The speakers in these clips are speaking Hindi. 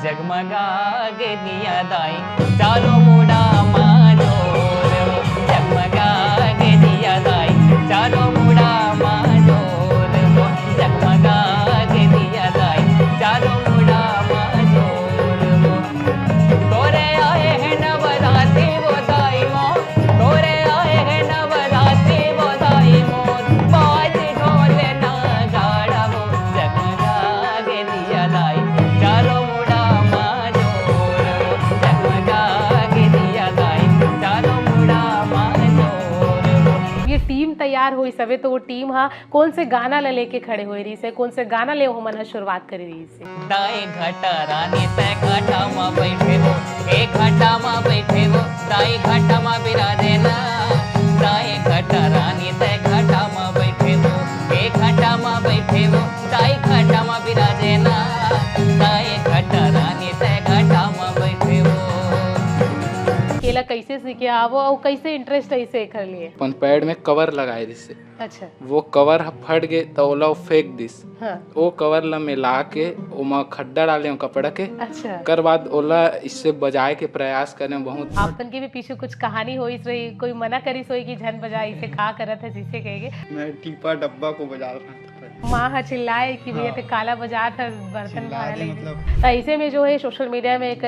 जगमगागे दिया दाई चारों मुड़ा माजोर हो जगमगागे दिया दाई चारों मुड़ा माजोर हो जगमगागे दिया दाई चारों मुड़ा माजोर हो तोरे आए हैं नवरात्रि वो दाई मोर तोरे आए हैं नवरात्रि वो दाई मोर बाज ढोल नगाड़ा वो जगमगागे दिया दाई चारों मुड़ा माजोर हो जगमगागे दिया दाई चारों मुड़ा माजोर हो। ये टीम तैयार हुई सवे तो वो टीम हा कौन से गाना ला लेके खड़े हुए रही से कौन से गाना ले हो मन शुरुआत करी रही से दाई घटा रानी तय घाटा में बैठे वो एक घाटा में बैठे वो दाई घाटा में बिराजे ना दाई घटा रानी तय घाटा में बैठे वो एक घाटा में बैठे वो दाई घाटा में बिराजे ना दाई घटा रानी तय घाटा में बैठे वो। केला कैसे सीखे आवो और कैसे इंटरेस्ट ऐसे कर लिए अपन पैड में कवर लगाए दिसे अच्छा वो कवर फट गए तो ओला फेंक दिस हाँ वो कवर ला मिला के ओमा खड्डा डाले कपड़ा के अच्छा कर बाद ओला इससे बजाए के प्रयास करें बहुत आपन के भी पीछे कुछ कहानी होई रही कोई मना करी सोई कि झन बजा इसे खा करत है जिसे कहेगे मैं टीपा डब्बा को बजा रहा था माँ हा चिल्लाए कि भैया ते काला बाजार था बर्तन खाने लगे मतलब तो ऐसे में जो है सोशल मीडिया में एक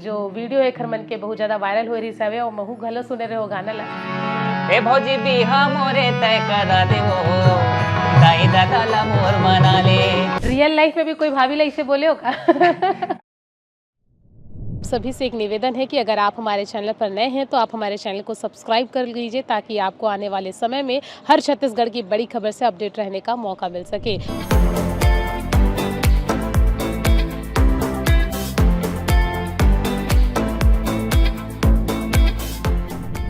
जो वीडियो है खरमन के बहुत ज्यादा वायरल हो रही सवे और महू घलो सुने रहे हो गाना ला ए भौजी बिहा मोरे तय करा दे वो दाई दादा ला मोर मना ले। रियल लाइफ में भी कोई भाभी ला इसे बोले हो का सभी से एक निवेदन है कि अगर आप हमारे चैनल पर नए हैं तो आप हमारे चैनल को सब्सक्राइब कर लीजिए ताकि आपको आने वाले समय में हर छत्तीसगढ़ की बड़ी खबर से अपडेट रहने का मौका मिल सके।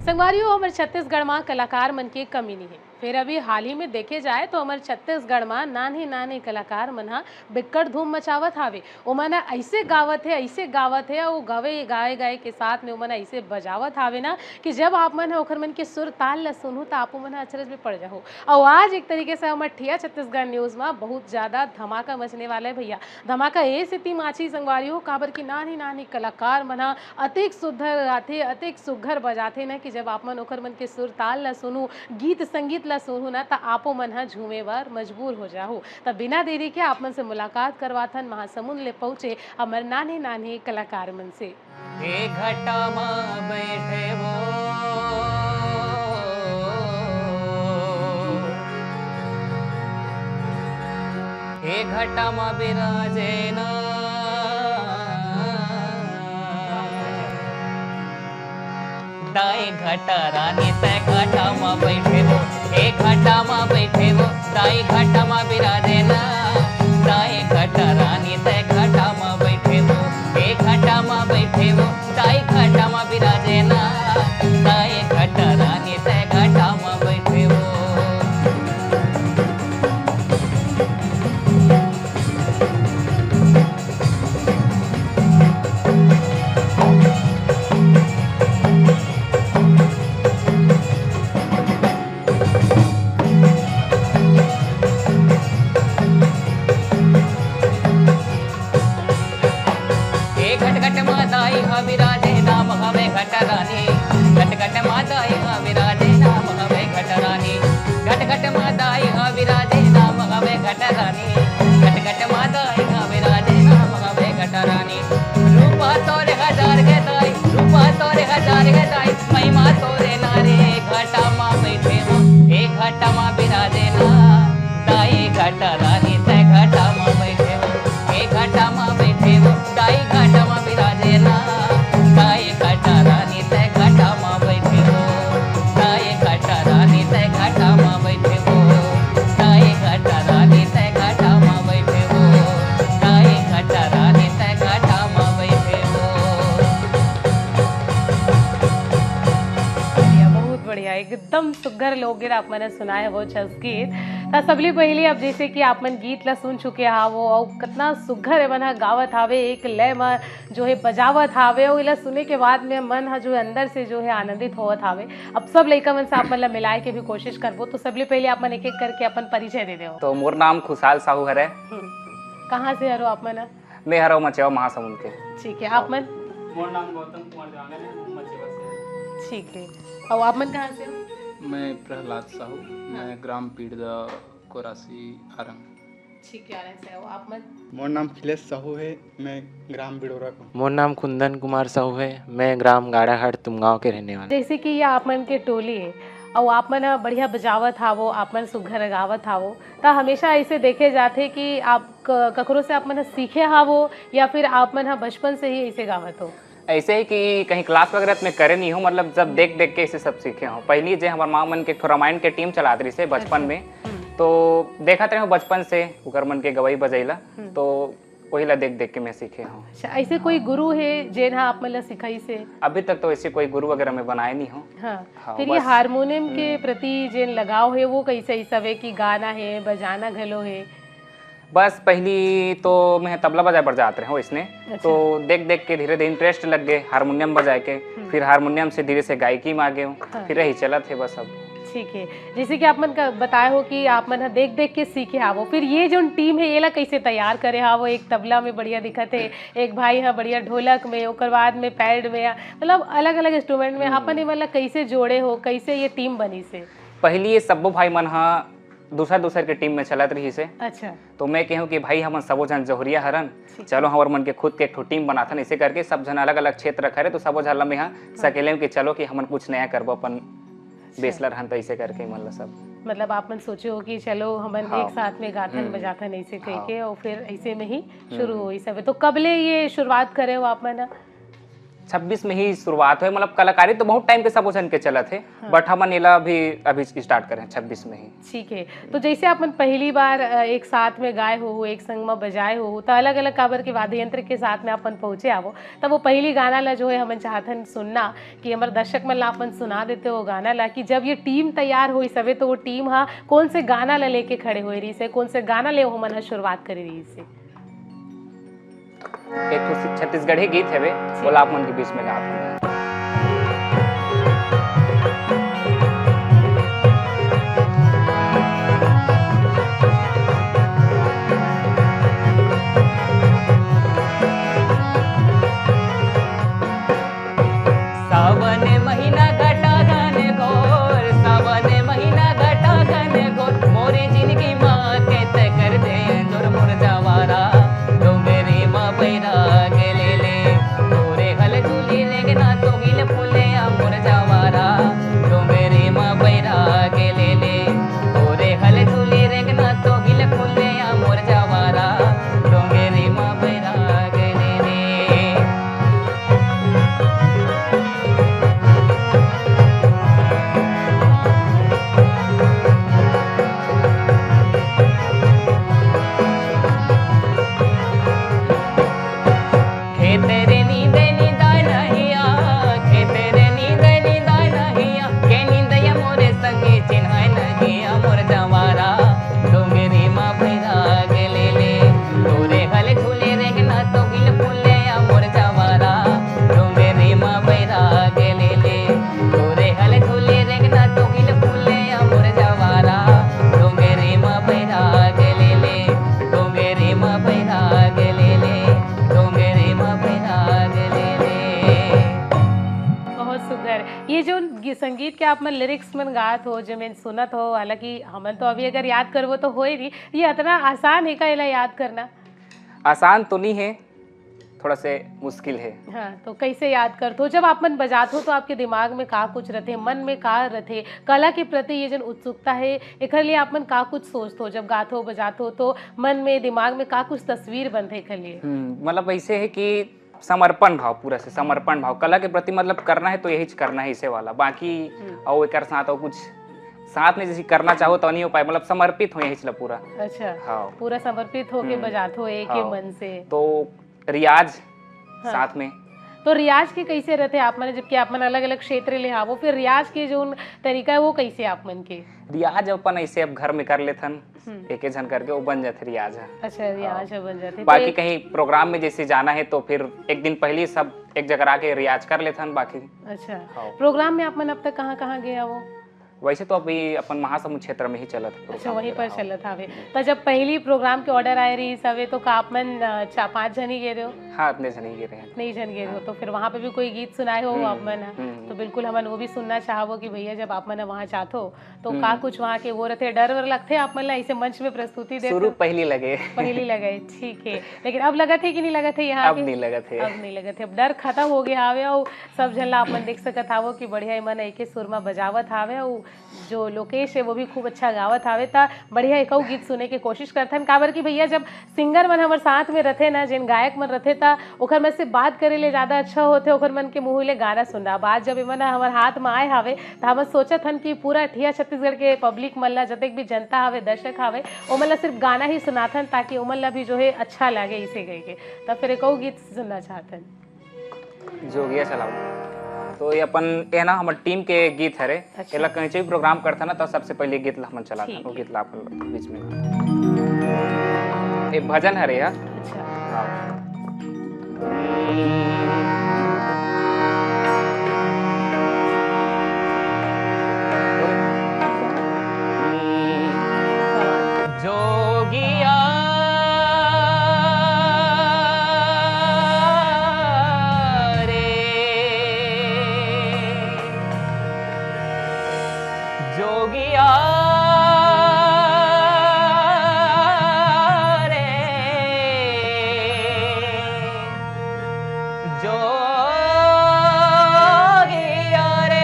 संगवारियों हमारे छत्तीसगढ़ में कलाकार मन की कमी नहीं है फिर अभी हाल ही में देखे जाए तो हमारे छत्तीसगढ़ में नाने नाने कलाकार मन हा बिकट धूम मचावत हावे ओमन ऐसे गावत है वो गावे गाए गाए के साथ में ओमन ऐसे बजावत हावे ना कि जब आप मन ओखर मन के सुर ताल ला सुनू तो आप मन अचरज में पड़ जाओ। और आज एक तरीके से हमारे ठिया छत्तीसगढ़ न्यूज में बहुत ज्यादा धमाका मचने वाला है भैया धमाका ये स्थिति माची संगवारियों काबर की नानी नानी कलाकार मन हा अतिक सुधर आते अतिक सुघर बजाते ना कि जब आप मन ओखर मन के सुर ताल ला सुनू गीत संगीत ला सुनू ना तो आपो मन हा झूमे बर मजबूर हो जाओ। तब बिना देरी के आप मन से मुलाकात करवाथन महासमुंद ले पहुंचे हमारे नाने नाने कलाकार मन से। ए घटा में बैठे वो ए घटा में बिराजे ना दाई घटा रानी तय घटा में बैठे वो एक घटा में बैठे वो दाई घटा में बिराजे ना दाई घटा रानी तय घटा में बैठे वो एक घटा में बैठे वो दाई घटा में बिराजे ना दाई घटा रानी तय घटा में बैठे वो। विराजे नाम हमें घट रानी घट घट मादाई विराजे नाम हमें घट रानी घट घट मादाई विराजे नाम हमें घट रानी घट घट मादाई विराजे नाम हमें घट रानी रूपा तोरे हजार के दाई रूपा तोरे हजार के दाई महिमा तोरे नारे घटा मा बैठे हो एक घटा मा विराजे ना दाई घट रानी तय घटा मा बैठे हो एक घटा मा बैठे हो दाई घटा मा विराजे ना दाई घटा रानी तय घटा मा बैठे हो दाई घटा रानी तय घटा मा बैठे हो दाई घटा रानी तय घटा मा बैठे हो दाई घटा रानी तय घटा मा बैठे हो। बहुत बढ़िया एकदम सुघर लोकगीत आप मैंने सुना है वो छस गीत सबली पहले अब जैसे कि आप मन गीत ला सुन चुके हावो और कितना सुघर है मन गावत हावे एक लय में जो है बजावत हावे और इला सुने के बाद में मन जो है अंदर से जो है आनंदित होवत हावे। अब सब लड़का मन से आप मन ला मिलाए के भी कोशिश करबो तो सबले पहले आप मन एक एक करके अपन परिचय दे दो। तो मोर नाम खुशहाल साहू हरे। कहाँ से हरो आप मन? मैं हरव मचेवा महासमुंद के। ठीक है, आप मन? मोर नाम गौतम कुमार जांगल है, मचेवा से। ठीक है, और आप मन कहाँ से हो? मैं प्रहलाद साहू, मैं ग्राम पीड़दा कोरासी आरंग। ठीक है, आनंद से हो। आप मन? मोर नाम खिलेश साहू है, मैं ग्राम बिडोरा का। मोर नाम कुंदन कुमार साहू है, मैं ग्राम गाड़ाघाट तुमगांव के रहने वाला। जैसे कि ये आप मन के टोली है और आप मन ह बढ़िया बजावत हावो, आप मन सुघर गावत हावो, तो हमेशा ऐसे देखे जाते कि आप ककरो से आप मन ह सीखे हावो या फिर आप मन ह बचपन से ही ऐसे गावत हो? ऐसे ही कि कहीं क्लास वगैरह में करे नहीं हूँ, मतलब जब देख देख के इसे सब सीखे हूँ। पहली जो हमारे माँ मन के रामायण के टीम चलात रही से बचपन में, तो देखा रहे बचपन से उकर मन के गवई बजैला, तो वही ला देख देख के मैं सीखे हूँ। अच्छा, ऐसे कोई गुरु है जेन हा आप मन ला सिखाई से? अभी तक तो ऐसे कोई गुरु वगैरह मैं बनाए नहीं हूँ। हाँ, फिर ये हारमोनियम के प्रति जेन लगाव है वो कैसे ही सवे कि गाना है बजाना घलो है? बस पहली तो मैं तबला बजाए पर जाते रहे इसने, तो देख देख के धीरे धीरे इंटरेस्ट लग गए हारमोनियम बजाए के, फिर हारमोनियम से धीरे से गायकी में आ गए हूँ, फिर यही चला थे बस अब। ठीक है, जैसे कि आप मन का बताए हो कि आप मन देख देख के सीखे हावो, फिर ये जो टीम है ये ला कैसे तैयार करे हावो? एक तबला में बढ़िया दिखत है, एक भाई है बढ़िया ढोलक में, ओकर बाद में पैड में, मतलब अलग अलग इंस्ट्रूमेंट में अपन ये मतलब कैसे जोड़े हो, कैसे ये टीम बनी से? पहली ये सबो भाई मन हा दूसरा के टीम में चलत रही से। अच्छा, तो मैं कहूँ कि भाई हम सबो जन जोहरिया हरन, चलो हमार मन के खुद के एक ठो टीम बनाथन, इसे करके सब जन अलग अलग क्षेत्र करे, तो सबो झल में यहाँ सकेले कि चलो कि हमन कुछ नया करबो अपन बेसलर हन, तो ऐसे करके मतलब सब। मतलब आप मन सोचे हो कि चलो हमन एक साथ में गाथन बजाथन ऐसे कह के, और फिर ऐसे में ही शुरू हुई सब। तो कब ले ये शुरुआत करे हो आप मन? 26 में ही शुरुआत हुई, मतलब कलाकारी तो बहुत टाइम के सब जन के चला थे, बट हमन इला अभी स्टार्ट करें 26 में ही। ठीक है, तो जैसे अपन पहली बार एक साथ में गाए हो, एक संग में बजाए हो, तो अलग अलग काबर के वाद्य यंत्र के साथ में अपन पहुंचे आवो, तब वो पहली गाना ला जो है हमन चाहतन सुनना कि हमारे दर्शक मन ला अपन सुना देते हो गाना ला, कि जब ये टीम तैयार हुई सवे तो वो टीम हा कौन से गाना ला लेके खड़े हुए रही से, कौन से गाना ले हमन शुरुआत करी रही से? एक तो छत्तीसगढ़ी गीत है वे, बोला आप मन के बीच में गात हूँ। सावन महीना घटा घन घोर, सावन महीना घटा घन घोर, मोरे जिंदगी माँ के तय कर दे जोर मोर जवारा, डोंगरी माँ बैराग ले ले, तोरे हल झूली लेगना तो हिल फूले मोर जवारा, डोंगरी माँ बैराग ले ले, तोरे हल झूली रेगना तो हिल फूले मोर जवारा, डोंगरी माँ बैराग ले ले। खेतेरे नींदे नींदाय नहिया, खेतेरे नींदे नींदाय नहिया, के नींदया मोरे संगे चिन्हाय नहिया मोर जवारा, डोंगरी माँ बैराग ले ले, तोरे हल झूले रेगना तो हिल फूले मोर जवारा, डोंगरी माँ बैराग ले ले, तोरे हल झूले रेगना तो हिल फूले मोर जवारा, डोंगरी माँ बैराग ले ले, डोंगरी माँ बैराग ले ले, डोंगरी माँ बैराग ले ले। बहुत सुंदर। ये जो संगीत के आप मन लिरिक्स मन गात हो, जो मैं सुनत हो, हालांकि हमन तो अभी अगर याद करबो तो हो ही नहीं, ये इतना आसान है का इला याद करना? आसान तो नहीं है, थोड़ा से मुश्किल है। हाँ, तो कैसे याद करते हो? जब आप मन बजाते हो तो आपके दिमाग में का कुछ रहते, मन में का रहते, कला के प्रति ये जो उत्सुकता है एक लिए आप मन का कुछ सोचते हो जब गाते हो बजाते हो, तो मन में दिमाग में का कुछ तस्वीर बनते एक लिए? मतलब ऐसे है कि समर्पण भाव, पूरा से समर्पण भाव कला के प्रति, मतलब करना है तो यही करना है इसे वाला, बाकी और एक साथ और कुछ साथ में जैसे करना चाहो तो नहीं हो पाए, मतलब समर्पित हो यही चला पूरा। अच्छा, हाँ, पूरा समर्पित होके बजाते हो एक ही मन से। तो रियाज साथ में। तो रियाज के कैसे रहते आप मन, जबकि आप मन अलग अलग क्षेत्र ले आवो, फिर रियाज के जो तरीका है वो कैसे आप मन के? रियाज अपन ऐसे अब घर में कर लेथन एक जन करके, वो बन जाते रियाज है। अच्छा, रियाज बन जाते। बाकी कहीं प्रोग्राम में जैसे जाना है तो फिर एक दिन पहले सब एक जगह आके रियाज कर लेथन बाकी। अच्छा, प्रोग्राम में आप मन अब तक कहाँ कहाँ गए वो? वैसे तो अभी अपन महासमुंद क्षेत्र में ही चला था अच्छा वहीं पर चलत हवे। तो जब पहली प्रोग्राम के ऑर्डर आए रही सवे तो का आप मन 4-5 जन ही गए रहे हो? हाँ इतने जन ही गिरे हैं। नहीं जन गए हो तो फिर वहाँ पे भी कोई गीत सुनाए हो आप मन? तो बिल्कुल हमन वो भी सुनना चाहबो कि भैया जब आप मन वहाँ जाते हो तो का कुछ वहाँ के वो रहते डर वर लगते आप मन ऐसे मंच में प्रस्तुति दे? शुरू पहली लगे पहली लगे ठीक है, लेकिन अब लगा थे कि नहीं लगा थे यहाँ? अब नहीं लगा थे, अब नहीं लगा थे, अब डर खत्म हो गया हावे और सब जन ला आप मन देख सकत हावो कि बढ़िया मन एक सुरमा बजावत हावे और जो लोकेश है वो भी खूब अच्छा गावत हावे। ता बढ़िया एक गीत सुने की कोशिश करथन काबर कि भैया जब सिंगर मन हमारे साथ में रहते ना जिन गायक मन रहते ता ओखर में से बात करे ले ज्यादा अच्छा होते ओखर मन के मुँह ले गाना सुनना। बात जब इमन हमारे हाथ में आए हावे तो हम सोचत हन कि पूरा ठिया छत्तीसगढ़ के पब्लिक मन ला जतेक भी जनता हावे दर्शक हावे ओमन ला सिर्फ गाना ही सुनाथन ताकि ओमन ला भी जो है अच्छा लगे इसे गए के। तब फिर एक गीत सुनना चाहतन जोगिया चलाओ। तो ये अपन ये ना हमारे टीम के गीत हरे एला कहीं भी प्रोग्राम करता ना तो सबसे पहले गीत ला हमन चला था वो गीत ला अपन बीच में ये भजन हरे यार। अच्छा हाँ। जोगिया जोगिया रे जोगिया रे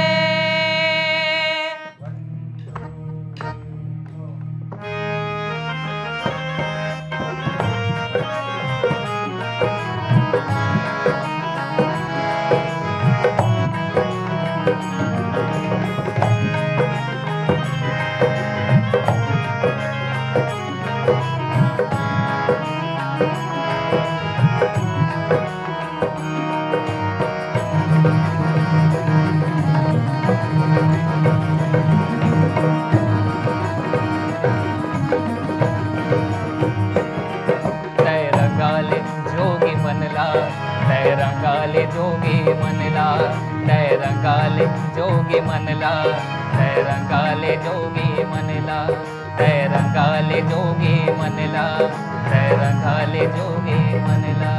रंगाले जोगी मनला तय रंगाले जोगी मनला तय रंगाले जोगी मनला तय रंगाले जोगी मनला तय रंगाले जोगी मनला।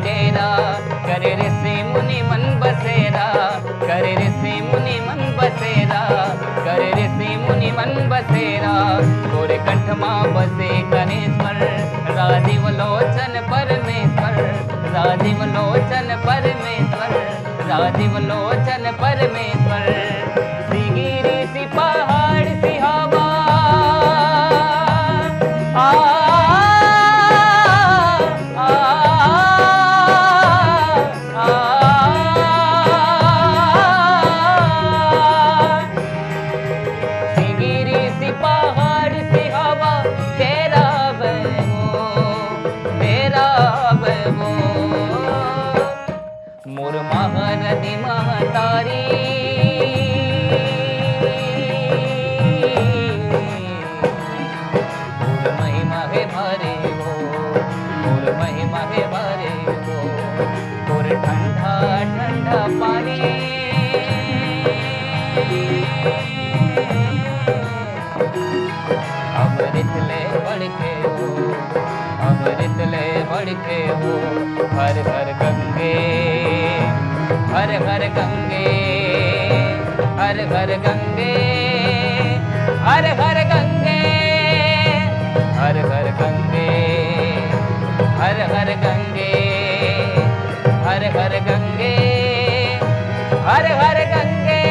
डेरा करे ऋषि मुनि मन बसेरा करे ऋषि मुनि मन बसेरा करे ऋषि मुनि मन बसेरा गोरे कंठ माँ बसे गणेश्वर राजीव लोचन परमेश्वर राजीव लोचन परमेश्वर राजीव लोचन परमेश्वर सिगिरी सी पहाड़ सी हवा महानदी महतारी मोर महिमा हे भरे हो मोर महिमा हे भरे हो तोर ठंडा ठंडा पानी अमृत ले बढ़के हो अमृत ले बढ़के हो हर हर गंगे हर हर गंगे हर हर गंगे हर हर गंगे हर हर गंगे हर हर गंगे हर हर गंगे हर हर गंगे।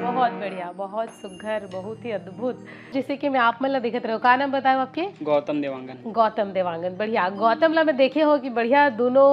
बहुत बढ़िया बहुत बहुत सुघर, बहुत ही अद्भुत। जैसे कि मैं आप मतलब देखते रहो, का नाम बताओ आपके? गौतम देवांगन। गौतम देवांगन, बढ़िया। गौतम ला में देखे हो कि बढ़िया दोनों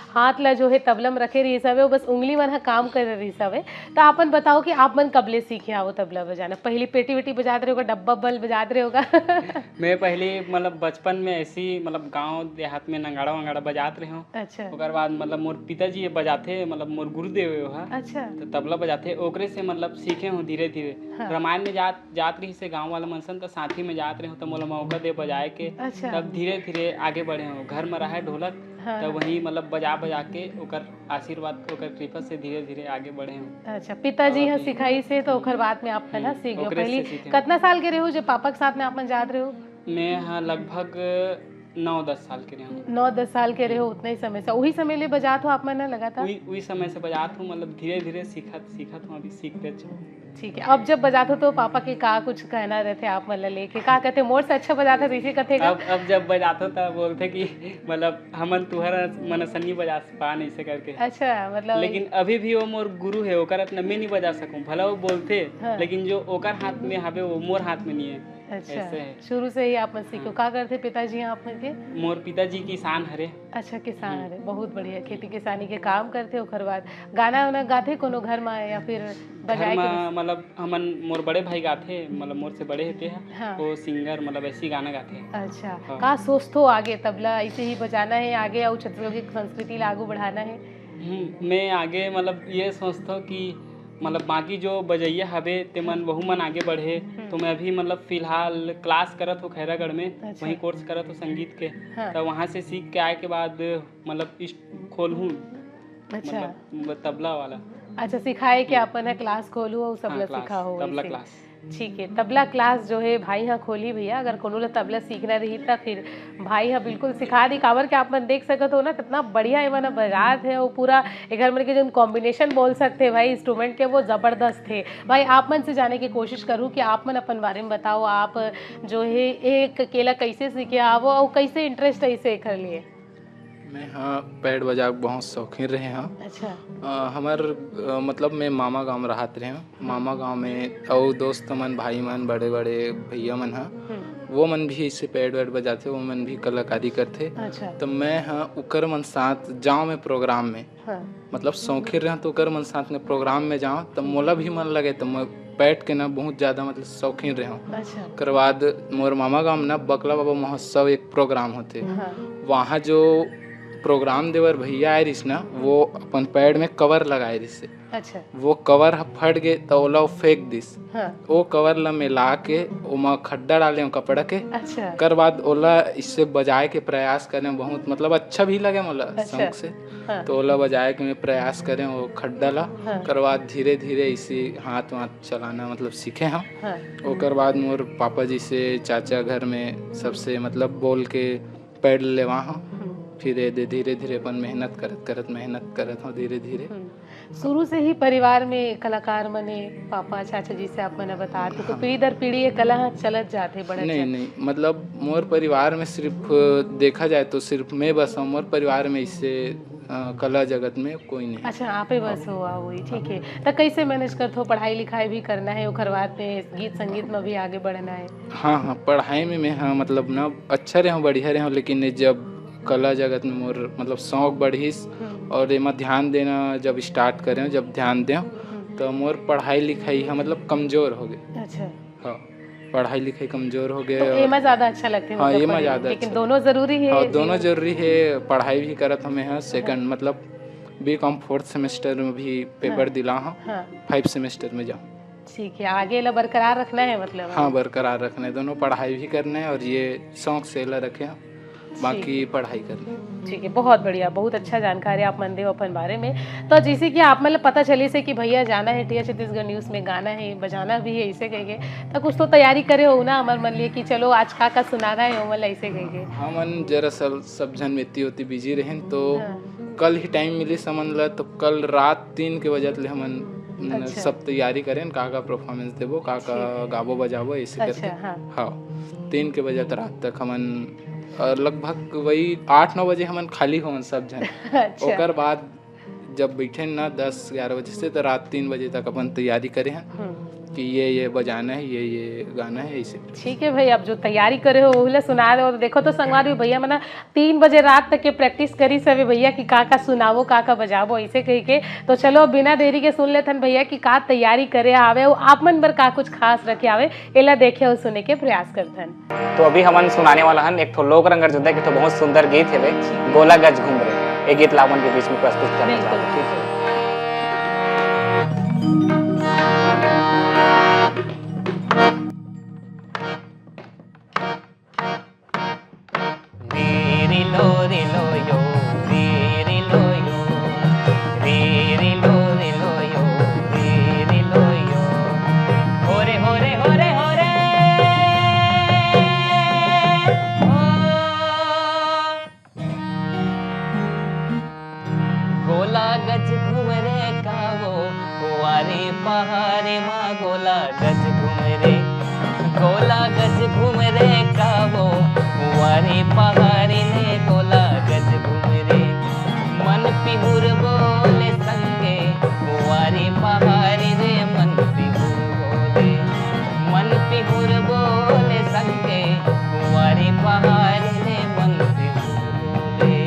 हाथ ला जो है तबला में रखे रही सब है, बस उंगली मन हा काम कर रही सब है। तो आपन बताओ कि आप मन कबले सीखे आओ तबला बजाना? पहले पेटी वेटी बजाते रहे होगा, डब्बा बल बजाते रहे होगा? मैं पहले मतलब बचपन में ऐसी मतलब गांव देहात में नंगाड़ा वंगाड़ा बजाते रहे हूँ। अच्छा ओकर बाद मतलब मोर पिताजी ये बजाते, मतलब मोर गुरुदेव है अच्छा तो तबला बजाते, ओकरे से मतलब सीखे हूँ धीरे धीरे। हाँ। रामायण में जात रही से गांव वाला मनसन तो साथी में जात रहे हूँ, तो मोला मौका दे बजाए के अच्छा तब धीरे धीरे आगे बढ़े हूँ। घर में रहे ढोलक हाँ, तब वही मतलब बजा बजा के ओकर आशीर्वाद ओकर कृपा से धीरे धीरे आगे बढ़े हूँ। अच्छा पिताजी यहाँ सिखाई से तो ओकर बाद में आप ना सीख गए। ओकरे से पहले सीखे। कितना साल के रहे हो जब पापा के साथ में आप जात रहे हो? मैं हाँ लगभग 9-10 साल के रहे हूँ। 9-10 साल के रहे हो, उतने ही समय से वही समय ले बजात हो आप मन लगा था? वही समय से बजात हूँ, मतलब धीरे धीरे सीखत हूँ, अभी सीखते अच्छा। ठीक है। अब जब बजाते हो तो पापा के का कुछ कहना रहते आप मतलब लेके का कहते मोर से अच्छा बजाता इसे कथेगा? अब जब बजाते हो तब बोलते कि मतलब हमन तुहरा मन सन्नी बजा पा नहीं से करके। अच्छा मतलब लेकिन अभी भी वो मोर गुरु है, ओकर इतना मैं नहीं बजा सकूं, भला वो बोलते हाँ। लेकिन जो ओकर हाथ में हवे वो मोर हाथ में नहीं है। अच्छा ऐसे है। शुरू से ही आप मन सीखो। का करते पिताजी आप मन के? मोर पिताजी किसान हरे। अच्छा किसान है, बहुत बढ़िया। खेती किसानी के काम करते ओकर बाद गाना वाना गाते कोनो घर में या फिर घर बजाए के? में मतलब हमन मोर बड़े भाई गाथे, मतलब मोर से बड़े होते हैं हाँ। वो सिंगर मतलब ऐसी गाना गाते हैं। अच्छा हाँ। का सोचते हो आगे तबला ऐसे ही बजाना है आगे और छत्तीसगढ़ की संस्कृति ला आगू बढ़ाना है? मैं आगे मतलब ये सोचता हूँ कि मतलब बाकी जो बजैया हवे ते मन वहू मन आगे बढ़े। तो मैं अभी मतलब फिलहाल क्लास करत हूँ खैरागढ़ में, अच्छा। वहीं कोर्स करत हूँ संगीत के। हाँ। तो वहाँ से सीख के आए के बाद मतलब खोलूँ अच्छा मतलब तबला वाला। अच्छा सिखाए कि अपन है क्लास खोलू और तबला क्लास, सिखा हो तबला वैसे। क्लास। ठीक है। तबला क्लास जो है भाई यहाँ खोली भैया, अगर कोनो ला तबला सीखना रही था फिर भाई यहाँ बिल्कुल सिखा दी। काबर के आप मन देख सकते हो ना कितना बढ़िया है ना बजात है वो पूरा एक घर के जो कॉम्बिनेशन बोल सकते हैं भाई इंस्ट्रूमेंट के वो ज़बरदस्त थे। भाई आप मन से जाने की कोशिश करूँ कि आप मन अपन बारे में बताओ, आप जो है एक अकेला कैसे सीखे आवो और कैसे इंटरेस्ट ऐसे कर लिए? मैं हाँ पैड बजा के बहुत शौकीन रहे हैं। अच्छा हमार मतलब मैं मामा गांव में रहते रहे हैं। मामा गांव में और दोस्त मन भाई मन बड़े बड़े भैया मन हैं, वो मन भी इससे पैड वैड बजाते, वो मन भी कलाकारी करते। अच्छा तो मैं हाँ उकर मन साथ जाऊँ में प्रोग्राम में, हाँ मतलब शौकीन रहे तो उकर मन साथ में प्रोग्राम में जाऊँ तो मोला भी मन लगे तो मैं बैठ के ना बहुत ज़्यादा मतलब शौकीन रहे हूँ। अच्छा ओकर बाद मोर मामा गांव में ना बकला बाबा महोत्सव एक प्रोग्राम होते, हाँ वहाँ जो प्रोग्राम देवर भैया आए रिस ना वो अपन पैड में कवर लगाए रिस से, अच्छा वो कवर फट गए तो ओला फेंक दिस। हाँ वो कवर ला मिला के ओमा खड्डा डाले हो कपड़ा के, अच्छा कर बाद ओला इससे बजाए के प्रयास करें, बहुत मतलब अच्छा भी लगे मोला अच्छा। शौक से। हाँ तो ओला बजाए के मैं प्रयास करें वो खड्डा ला, हाँ। कर बाद धीरे धीरे इसी हाथ वाथ चलाना मतलब सीखे हम। हाँ ओकर बाद मोर पापा जी से चाचा घर में सबसे मतलब बोल के पैड लेवा हूँ, फिर ये धीरे धीरे अपन मेहनत करत हूँ धीरे धीरे। शुरू से ही परिवार में कलाकार मने पापा चाचा जी से आप मैंने बता तो पीढ़ी दर पीढ़ी ये कला चलत जाते बड़ा नहीं मतलब मोर परिवार में सिर्फ देखा जाए तो सिर्फ मैं बस हूँ, मोर परिवार में इससे कला जगत में कोई नहीं। अच्छा आप ही बस हुआ हुई, ठीक है। तो कैसे मैनेज करते हो? पढ़ाई लिखाई भी करना है ओकर बाद में गीत संगीत में भी आगे बढ़ना है? हाँ पढ़ाई में मैं हाँ मतलब ना अच्छा रहे हूँ बढ़िया रहे हूँ, लेकिन जब कला जगत में मोर मतलब शौक बढ़िस और एमा ध्यान देना जब स्टार्ट करें, जब ध्यान दें तो मोर पढ़ाई लिखाई हाँ मतलब कमज़ोर हो गए। अच्छा हाँ पढ़ाई लिखाई कमज़ोर हो गए। तो एमा ज़्यादा अच्छा लगते है? हाँ मतलब एमा पढ़े, ज़्यादा लेकिन अच्छा। दोनों ज़रूरी है? हाँ दोनों जरूरी है, पढ़ाई भी करत हमें हाँ सेकंड मतलब B.Com 4th सेमेस्टर में भी पेपर दिला हूँ, हाँ 5 सेमेस्टर में जाऊँ। ठीक है। आगे ला बरकरार रखना है मतलब? हाँ बरकरार रखना है, दोनों पढ़ाई भी करना है और ये शौक से ला रखे हैं, बाकी पढ़ाई करना है। ठीक है, बहुत बढ़िया, बहुत अच्छा जानकारी आप मन दे अपन बारे में। तो जैसे कि आप मतलब पता चले से कि भैया जाना है टीआर छत्तीसगढ़ न्यूज़ में, गाना है बजाना भी है ऐसे कहेंगे, तो कुछ तो तैयारी करे हो ना हमारे मन लिए कि चलो आज का सुनाना है मतलब ऐसे कहेंगे? हाँ मन जरा सब जन में होती बिजी रहें तो कल ही टाइम मिली समझ ला, तो कल रात 3 के बजे ले हमन अच्छा। सब तैयारी करें, का परफॉर्मेंस देबो, का गाबो बजाबो ऐसे करके। अच्छा हाँ 3 के बजे रात तक हमन लगभग वही 8-9 बजे हमन खाली हों सब जन। अच्छा ओकर बाद जब बैठे ना 10-11 बजे से तो रात 3 बजे तक अपन तैयारी करे हैं। कि ये बजाना है, ये गाना है, ऐसे। ठीक है भाई, अब जो तैयारी करे हो उहले सुना दो। तो देखो तो संगवारी भैया मना 3 बजे रात तक के प्रैक्टिस करी सभी भैया कि का सुनावो का बजावो ऐसे कही के। तो चलो बिना देरी के सुन लेथन भैया कि का तैयारी करे आवे और आप मन बर का कुछ खास रखे आवे, एला देखे और सुने के प्रयास करथन। तो अभी हमन सुनाने वाला हन एक ठो लोक रंगर जुदा के ठो बहुत सुंदर गीत है, गोला गज घूम रे। ये गीत लावन के बीच में प्रस्तुत करना चाहते हैं। बिल्कुल। रे लो यो, रे लो यो, रे लो यो, रे लो यो, हो रे हो रे हो रे हो रे हो। गोला गज घूम रे का वो कुंवारे पहाड़े माँ, गोला गज घूम रे, गोला गज घूम रे का वो कुंवारे पहाड़ी ने, गोला गज घूम रे। मन पिहुर बोले संगे कुंवारे पहाड़ी रे, मन पिहुर बोले, मन पिहुर बोले संगे कुंवारे पहाड़ी रे, मन पिहुर बोले।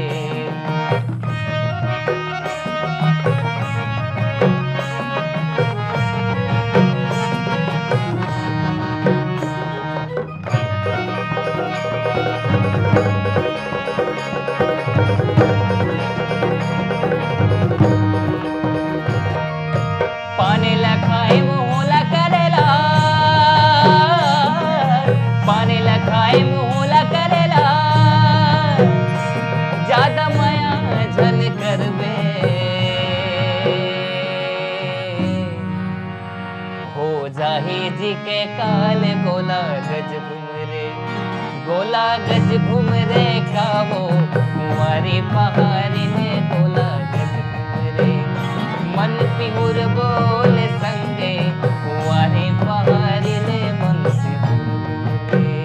पाने लखाए मोहला करेला, पाने लखाए मोहला करेला, ज्यादा माया झन करबे, हो जाही जी के काल, गोला गज घूम रे, गोला गज घूम रे का वो कुंवारी पहाड़ी ने, गोला गज घूम रे। मन पिहुर बोले संगे कुंवारे पहाड़ी रे, मन पिहुर बोले,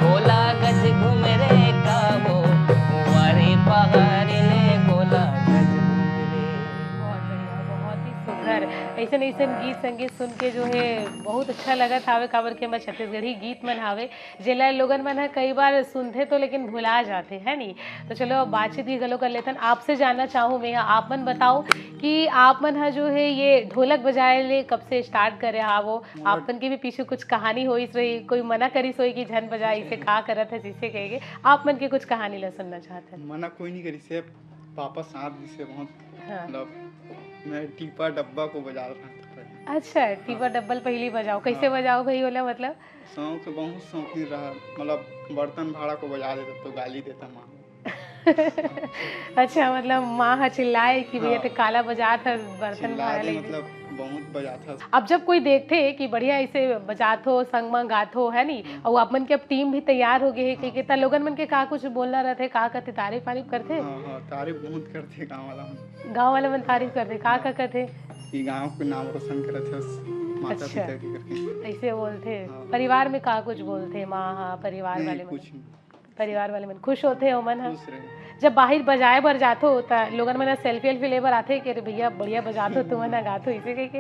गोला गज घूम रे का वो कुंवारे पहाड़ी रे, गोला गज घूम रे। बहुत बढ़िया, बहुत ही सुंदर। ऐसे ऐसे गीत संगीत सुन के जो है बहुत अच्छा लगा था। काबर के मैं छत्तीसगढ़ी गीत मन हावे जेला लोगन मन है कई बार सुनते तो लेकिन भुला जाते हैं नहीं। तो चलो अब बातचीत ही गलो कर लेते। आपसे जानना चाहूँ मैं, आप मन बताओ कि आप मन है जो है ये ढोलक बजाए ले कब से स्टार्ट करे वो? आप मन के भी पीछे कुछ कहानी होई रही, कोई मना करी सोई कि झन बजाए इसे का करत है जिसे कहेंगे, आप मन के कुछ कहानी ला सुनना चाहते हैं? मना कोई नहीं करी से पापा साथ जिसे बहुत हाँ। मतलब मैं टीपा डब्बा को बजा रहा था। अच्छा, टीपा डब्बल पहली बजाओ, कैसे बजाओ भाई बोला? मतलब शौक बहुत शौकीन रहा, मतलब बर्तन भाड़ा को बजा देता तो गाली देता माँ। अच्छा, मतलब माँ चिल्लाए कि भैया ते काला बजा था बर्तन चिल्ला भाड़ा के ले। मतलब बहुत बजा था। अब जब कोई देखते कि बढ़िया ऐसे बजातो संग में गाथो है नहीं, और आप मन के अब टीम भी तैयार हो गए है कि लोगन मन के का कुछ बोलना रहते, का करते तारीफ वारीफ करते? हाँ, तारीफ बहुत करते गाँव वाला हम। गाँव वाले मन तारीफ करते, का करते? कि गाँव के नाम रोशन करते उस माता अच्छा। पिता के करके। ऐसे बोलते? हाँ। परिवार में का कुछ बोलते? माँ हाँ, परिवार नहीं, वाले मन, कुछ नहीं, परिवार वाले मन खुश होते हो मन? हाँ, खुश रहे। जब बाहर बजाए बर जातो त लोगन मन सेल्फी वेल्फी ले बर आथे कि अरे भैया बढ़िया बजातो तुम ना गातो इसे कह के?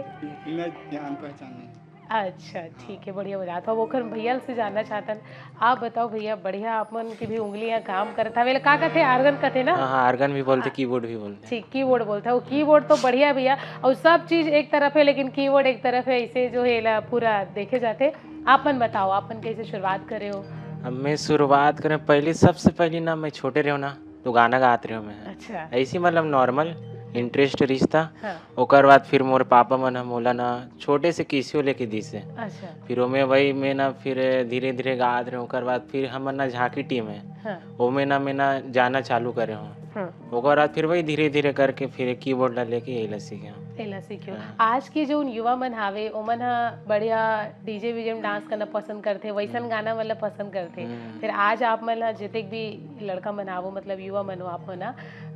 मैं जान पहचान नहीं। अच्छा ठीक है, बढ़िया बजाता वो कर भैया से जानना चाहतन। आप बताओ भैया, बढ़िया आप मन की भी उंगलियां काम करता वेला का कहते? आर्गन कहते ना? हाँ, आर्गन भी बोलते, कीबोर्ड भी बोलते। ठीक, कीबोर्ड बोलता है वो। कीबोर्ड तो बढ़िया भैया, और सब चीज एक तरफ है लेकिन कीबोर्ड एक तरफ है, इसे जो है पूरा देखे जाते। आप मन बताओ, आप मन कैसे शुरुआत करे हो? अब मैं शुरुआत करें पहले, सबसे पहले ना मैं छोटे रहो ना तो गाना गाते रहो मैं। अच्छा। ऐसी मतलब नॉर्मल इंटरेस्ट रिश्ता। हाँ। ओकर बाद फिर मोर पापा मन मोला ना छोटे से किसियो लेके दी से, अच्छा। फिर ओमे वही में ना फिर धीरे धीरे गात रहे। ओकर बाद फिर हमर ना झांकी टीम है, हाँ। ओमे ना मैं ना जाना चालू करे हूँ। ओकर बाद फिर वही धीरे धीरे करके फिर कीबोर्ड ला लेके यही ला सीखे हूँ। एला सीखियो। आज के जो युवा मन हावे ओमन हा बढ़िया डीजे वीजे में डांस करना पसंद करते, वैसन गाना मतलब पसंद करते। फिर आज आप मन ला जितने भी लड़का मन आवो, मतलब युवा मन हो आप मन हा,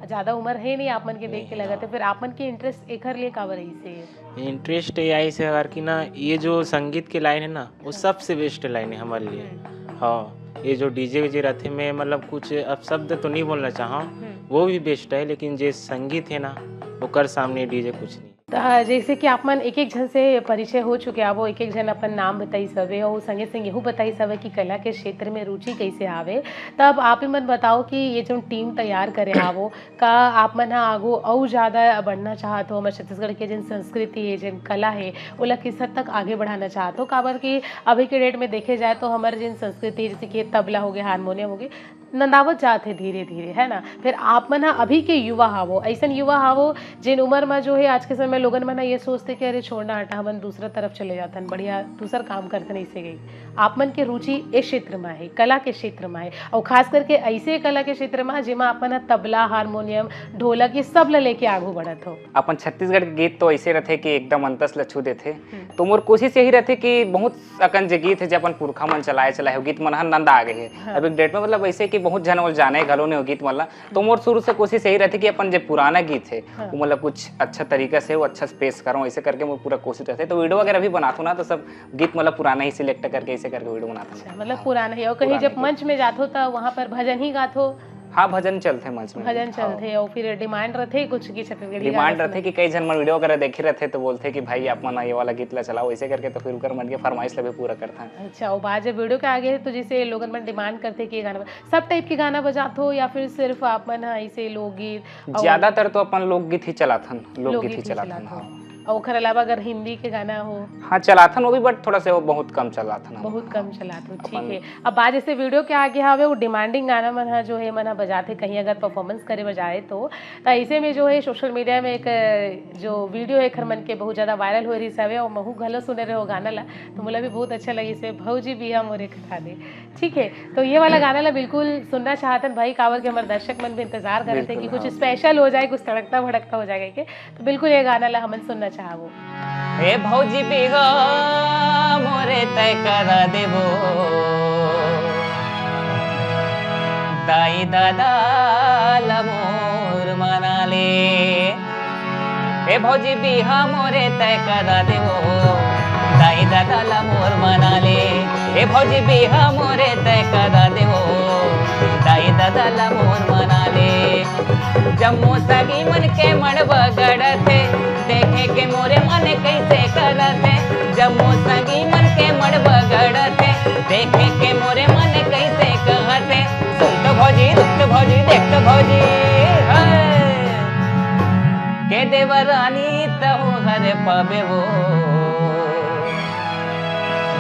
ज्यादा उम्र है नहीं आप मन के देख के लगते, फिर आप मन के इंटरेस्ट एकर लिए काबर रही से? इंटरेस्ट यही से अगर कि ना ये जो संगीत के लाइन है ना वो सबसे बेस्ट लाइन है हमारे लिए। हाँ, ये जो डीजे वीजे रहते में मतलब कुछ अब शब्द तो नहीं बोलना चाहा, वो भी बेस्ट है, लेकिन जो संगीत है ना वो कर सामने डीजे कुछ नहीं। जैसे कि आप मन एक एक जन से परिचय हो चुके आवो, एक एक जन अपन नाम बताई सवे और संगे संगे यहू बताई सवे कि कला के क्षेत्र में रुचि कैसे आवे। तब आप ही मन बताओ कि ये जो टीम तैयार करे आवो का आप मन हा आगो और ज़्यादा बढ़ना चाहत हो, हमारे छत्तीसगढ़ के जिन संस्कृति है जिन कला है ओला किस हद तक आगे बढ़ाना चाहत हो? काबर कि अभी के डेट में देखे जाए तो हमारे जिन संस्कृति जैसे कि तबला हो गया, हारमोनियम हो गया, नंदावत जात है धीरे धीरे, है ना। फिर आप मन हा अभी के युवा हावो, ऐसा युवा हावो जिन उम्र में जो है आज के समय लोगन मन ये सोचते कि अरे छोड़ना हटा हमन दूसरा तरफ चले जाते हैं, बढ़िया दूसरा काम करते नहीं से गई। आप मन के रुचि इस क्षेत्र में है, कला के क्षेत्र में है, और खास करके ऐसे कला के क्षेत्र में जिमा आप मन तबला, हारमोनियम, ढोलक ये सब ला लेके आगू बढ़त हो। अपन छत्तीसगढ़ के गीत तो ऐसे रहते कि एकदम अंतस ल छू देते। तो मोर कोशिश यही रहते कि बहुत अकन जे गीत है जो अपन पुरखा मन चलाए हो गीत मन नंद आ गए है अभी डेट में, मतलब ऐसे कि बहुत जन और जाने घलो ने हो गीत मन ला। तो मोर शुरू से कोशिश यही रहती कि अपन जो पुराना गीत है वो मतलब कुछ अच्छा तरीका से वो अच्छा पेश करूँ, ऐसे करके मैं पूरा कोशिश रहते। तो वीडियो वगैरह भी बनाता हूँ ना, तो सब गीत मतलब पुराना ही सिलेक्ट करके ऐसे करके वीडियो बनाता हूँ। मतलब पुराना ही। और कहीं जब मंच में जाते हो तो वहाँ पर भजन ही गाते हो? हाँ, भजन चलते मंच में, भजन चलते। और फिर डिमांड रहते कुछ की छत्तीसगढ़ी डिमांड रहते कि कई जन मन वीडियो वगैरह देखे रहते तो बोलते कि भाई आप मन ये वाला गीत ला चलाओ, ऐसे करके तो फिर उनकर मन के फरमाइश ला भी पूरा करता है। अच्छा, और बात जब वीडियो के आगे है तो जैसे लोगन मन डिमांड करते कि ये गाना सब टाइप के गाना बजाते हो या फिर सिर्फ आप मन ऐसे लोकगीत? ज्यादातर तो अपन लोकगीत ही चलाथन, लोकगीत ही चलाथन। हाँ, और ओकर अलावा अगर हिंदी के गाना हो? हाँ चलाथन वो भी, बट थोड़ा से वो बहुत कम चलाथन। बहुत कम चलाते हो, ठीक है। अब बात जैसे वीडियो के आगे हावे वो डिमांडिंग गाना मन जो है मन बजाते कहीं अगर परफॉर्मेंस करे बजाए तो ऐसे में जो है सोशल मीडिया में एक जो वीडियो है खर मन के बहुत ज़्यादा वायरल हो रही सवे और महू घलो सुने रहे हो गाना ला, तो मुला भी बहुत अच्छा लगी से भौजी बिया मोरे खा दे। ठीक है, तो ये वाला गाना ला बिल्कुल सुनना चाहतन भाई, कावर के हमारे दर्शक मन भी इंतजार कर रहे थे कि कुछ स्पेशल हो जाए, कुछ तड़कता भड़कता हो जाएगा के, तो बिल्कुल ये गाना ला हमन सुनना चाहबो। ए भौजी बिगा मोरे तय करा देबो, दाई दादा लमोर मनाले। ए भौजी बिहा मोरे तय करा देबो, दाई दादा लमोर मनाले। ए भौजी बिहा मोरे तय करा देबो, दाई दादा लमोर मनाले। जम्मू सगी मन के मड़वा गड़थे, देखे के मोरे मन कैसे करते। जम्मू सगी मन के मड़वा गड़थे, देखे के मोरे मन कैसे कहते। सुन तो भौजी, रुक तो भौजी, देख तो भौजी, के देवरानी तहु हरे पाबे वो,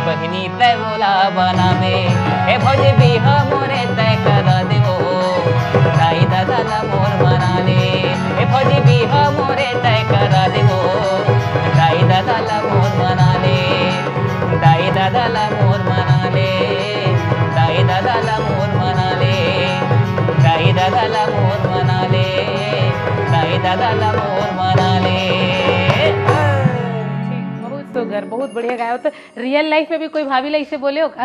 बहनी तय बोला बनावे। ए भौजी बिहा मोरे तय करा देवो, दाई दादा ला मोर मनाले। ए भौजी बिहा मोरे तय करा देवो, दाई दादा ला मोर मनाले। दाई दादा ला मोर मनाले, दाई दादा ला मोर मनाले। दाई दादा ला मोर मनाले, दाई दादा ला मोर मनाले। सुगर बहुत बढ़िया गाया हो। तो रियल लाइफ में भी कोई भाभी ला इसे बोले हो का?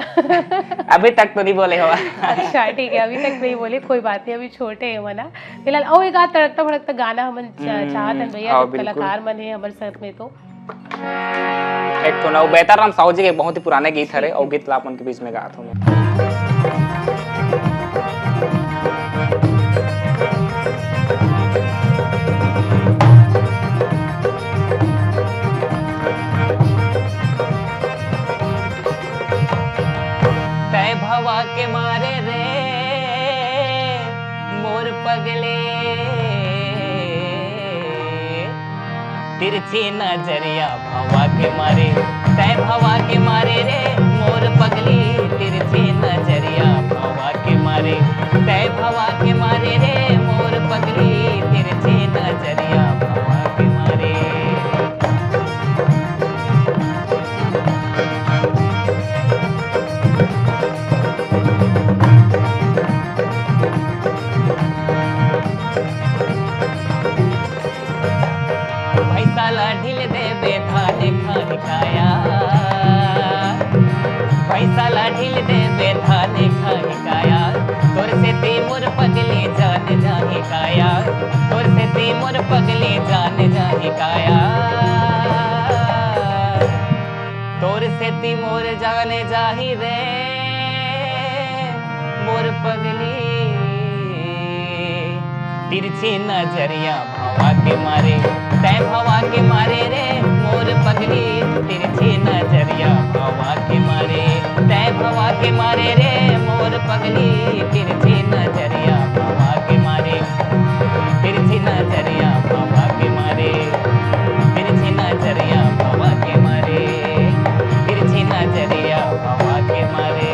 अभी तक तो नहीं बोले हो। अच्छा ठीक है, अभी तक नहीं बोले, कोई बात नहीं, अभी छोटे है मना फिलहाल। और एक तड़कता भड़कता गाना हम चाहत हैं भैया, जब कलाकार मन है हमारे साथ में तो एक तो ना बेहतर राम साहू जी के बहुत ही पुराने गीत है और गीत लापन के बीच में गाता हूँ मैं। भवा के मारे रे मोर पगले, तिरछी नजरिया भवा के मारे। तय भवा के मारे रे मोर पगली, तिरछी नजरिया भवा के मारे। तय भवा के मारे रे मोर पगली, तिरछी नजरिया भवा के मारे। ढील दे बेधाने खाया, पैसा ला ढील दे बेधाने खाया। तोर से ती मोर पगली जान जाही काया, तोर से ती मोर पगली जान जाही काया। तोर से ती मोर जाने जाही रे मोर पगली, तिरछी नजरिया हवा के मारे तैम हवा के मारे रे मोर पगली तिरछी नजरिया हवा के मारे तैम हवा के मारे रे मोर पगली तिरछी नजरिया हवा के मारे तिरछी नजरिया हवा के मारे तिरछी नजरिया हवा के मारे तिरछी नजरिया हवा के मारे।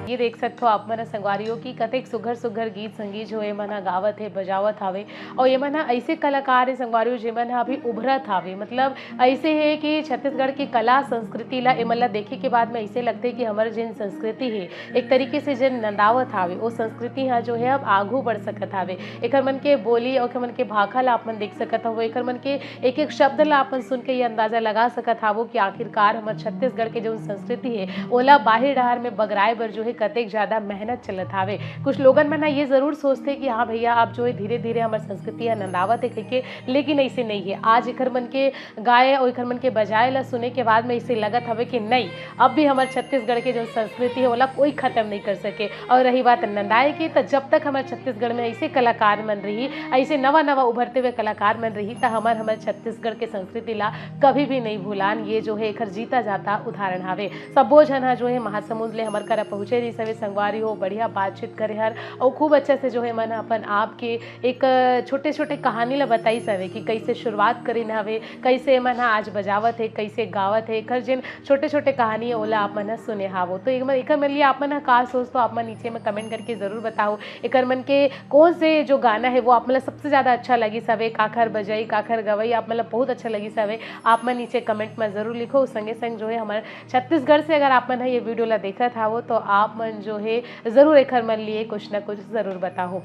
ये देख सकते हो आप मना संगवारियों की कतेक सुघर सुघर गीत संगीत जो है मना गावत है बजावत हावे और ये मना ऐसे कलाकार है संगवारियों जे मन अभी उभरत हावे मतलब ऐसे है कि छत्तीसगढ़ की कला संस्कृति ला ए मतलब देखे के बाद में ऐसे लगते है कि हमारे जिन संस्कृति है एक तरीके से जिन नंदावत हावे वो संस्कृति यहाँ जो है अब आगू बढ़ सकत हावे एक मन के बोली और मन के भाखा ला अपन देख सकत हो एक मन के एक एक शब्द ला अपन सुन के ये अंदाजा लगा सकत हावो कि आखिरकार हमारे छत्तीसगढ़ के जो संस्कृति है ओला बाहर डहार में बगराए बर जो है कतेक ज्यादा मेहनत चलत हावे। कुछ लोगन मन ये जरूर सोचते कि हाँ भैया आप जो है धीरे धीरे हमारे संस्कृति है नंदावत है के लेकिन ऐसे नहीं है। आज एकर मन के गाए और एकर मन के बजाए ला सुने के बाद में ऐसे लगत हवे कि नहीं अब भी हमारे छत्तीसगढ़ के जो संस्कृति है ओला कोई खत्म नहीं कर सके। और रही बात नंदाए की तो जब तक हमारे छत्तीसगढ़ में ऐसे कलाकार मन रही ऐसे नवा नवा उभरते हुए कलाकार मन रही तो हमारे छत्तीसगढ़ के संस्कृति ला कभी भी नहीं भूलान। ये जो है एकर जीता जाता उदाहरण हावे। सबो झन जो है महासमुंद ले हमार करा पहुंचे रही सवे संगवारी हो बढ़िया बातचीत करे हर और खूब अच्छा से जो है मन अपन आप के एक छोटे छोटे कहानी ला बताई सवे कि कैसे शुरुआत करी हवे कैसे मन आज बजावत है कैसे गावत है एकर जिन छोटे छोटे कहानी है ओला आप मन सुने हावो। तो एक मन लिए आप मन का सोच तो आप मन नीचे में कमेंट करके जरूर बताओ एक मन के कौन से जो गाना है वो आप मतलब सबसे ज़्यादा अच्छा लगी सवे काखर बजाई काखर गवई आप मतलब बहुत अच्छा लगी सवे आप मन नीचे कमेंट में जरूर लिखो। संगे संग जो है हमारे छत्तीसगढ़ से अगर आप मन है ये वीडियो ला देखा था वो तो आप मन जो है ज़रूर एक मन लिए कुछ ना कुछ ज़रूर बताओ।